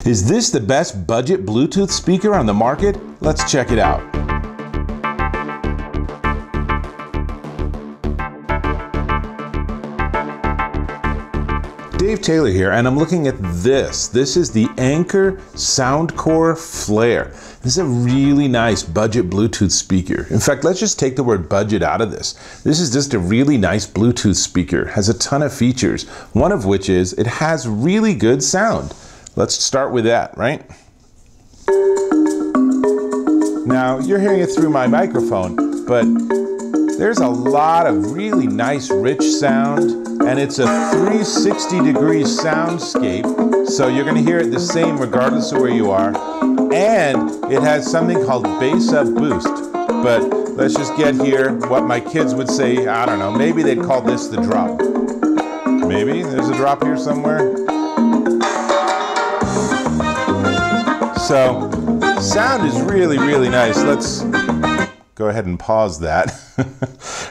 Is this the best budget Bluetooth speaker on the market? Let's check it out. Dave Taylor here, and I'm looking at this. This is the Anker Soundcore Flare. This is a really nice budget Bluetooth speaker. In fact, let's just take the word budget out of this. This is just a really nice Bluetooth speaker. It has a ton of features, one of which is it has really good sound. Let's start with that, right? Now, you're hearing it through my microphone, but there's a lot of really nice, rich sound, and it's a 360-degree soundscape, so you're going to hear it the same regardless of where you are. And it has something called bass up boost. But let's just get here what my kids would say, I don't know, maybe they'd call this the drop. Maybe there's a drop here somewhere. So, sound is really, really nice. Let's go ahead and pause that.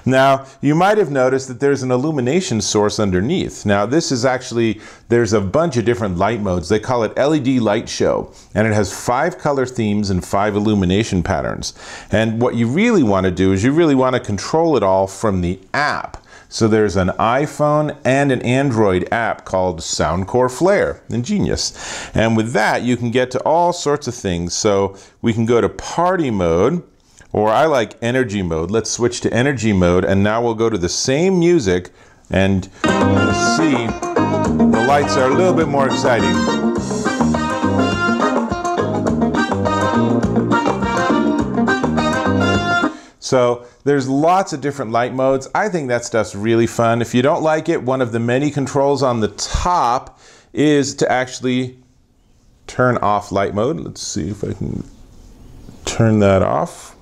Now, you might have noticed that there's an illumination source underneath. Now, this is actually, there's a bunch of different light modes. They call it LED light show, and it has 5 color themes and 5 illumination patterns. And what you really want to do is you really want to control it all from the app. So there's an iPhone and an Android app called Soundcore Flare. Ingenious. And with that, you can get to all sorts of things. So we can go to party mode, or I like energy mode. Let's switch to energy mode, and now we'll go to the same music, and you'll see the lights are a little bit more exciting. So there's lots of different light modes. I think that stuff's really fun. If you don't like it, one of the many controls on the top is to actually turn off light mode. Let's see if I can turn that off.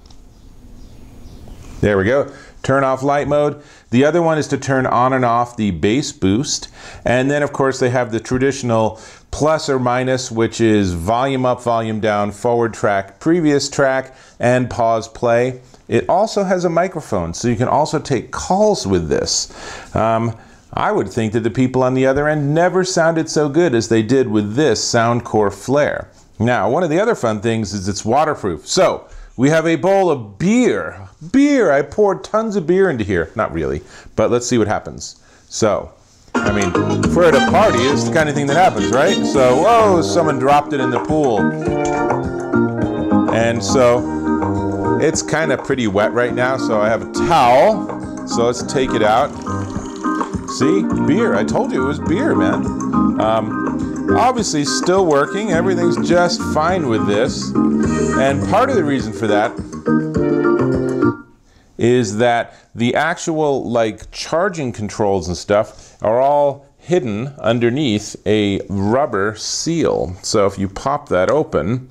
There we go. Turn off light mode. The other one is to turn on and off the bass boost. And then, of course, they have the traditional plus or minus, which is volume up, volume down, forward track, previous track, and pause play. It also has a microphone, so you can also take calls with this. I would think that the people on the other end never sounded so good as they did with this Soundcore Flare. Now, one of the other fun things is it's waterproof. So, we have a bowl of beer. Beer! I poured tons of beer into here. Not really, but let's see what happens. So, I mean, if we're at a party, it's the kind of thing that happens, right? So, whoa, someone dropped it in the pool. And so, it's kind of pretty wet right now, so I have a towel. So let's take it out. See? Beer. I told you it was beer, man. Obviously still working. Everything's just fine with this. And part of the reason for that is that the actual charging controls and stuff are all hidden underneath a rubber seal. So if you pop that open,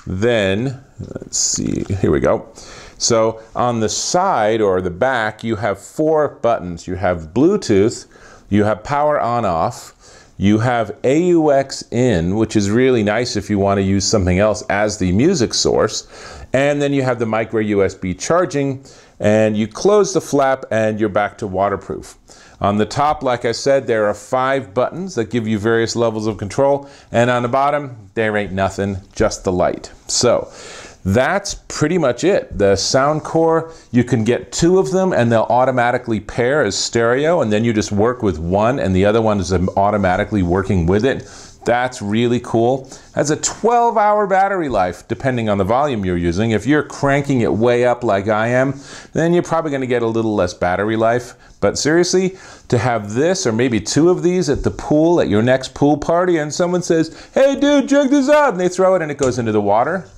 then let's see, here we go. So on the side or the back, you have 4 buttons. You have Bluetooth, you have power on off, you have AUX in, which is really nice if you want to use something else as the music source. And then you have the micro USB charging, and you close the flap and you're back to waterproof. On the top, like I said, there are 5 buttons that give you various levels of control. And on the bottom, there ain't nothing, just the light. So that's pretty much it. The Soundcore, you can get 2 of them and they'll automatically pair as stereo, and then you just work with one and the other one is automatically working with it. That's really cool. Has a 12-hour battery life, depending on the volume you're using. If you're cranking it way up like I am, then you're probably going to get a little less battery life. But seriously, to have this or maybe 2 of these at the pool, at your next pool party, and someone says, "Hey dude, check this out," and they throw it and it goes into the water,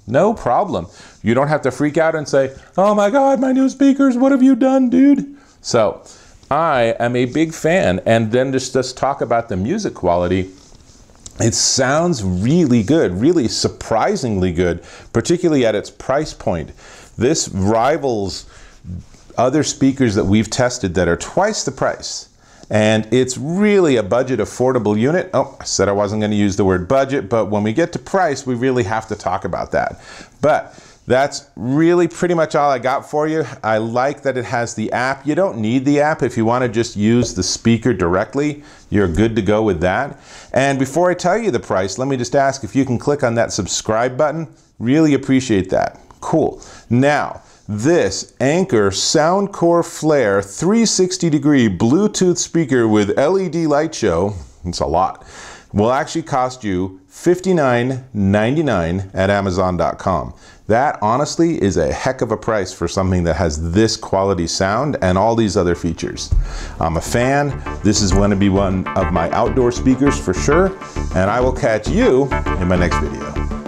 no problem. You don't have to freak out and say, "Oh my God, my new speakers, what have you done, dude?" So I am a big fan. And then just talk about the music quality. It sounds really good, really surprisingly good, particularly at its price point. This rivals other speakers that we've tested that are twice the price. And it's really a budget affordable unit. Oh, I said I wasn't going to use the word budget, but when we get to price, we really have to talk about that. But That's really pretty much all I got for you. I like that it has the app. You don't need the app if you want to just use the speaker directly. You're good to go with that. And before I tell you the price, let me just ask if you can click on that subscribe button. Really appreciate that. Cool. Now, this Anker Soundcore Flare 360-degree Bluetooth speaker with LED light show, it's a lot, will actually cost you $59.99 at Amazon.com. That honestly is a heck of a price for something that has this quality sound and all these other features. I'm a fan. This is going to be one of my outdoor speakers for sure, and I will catch you in my next video.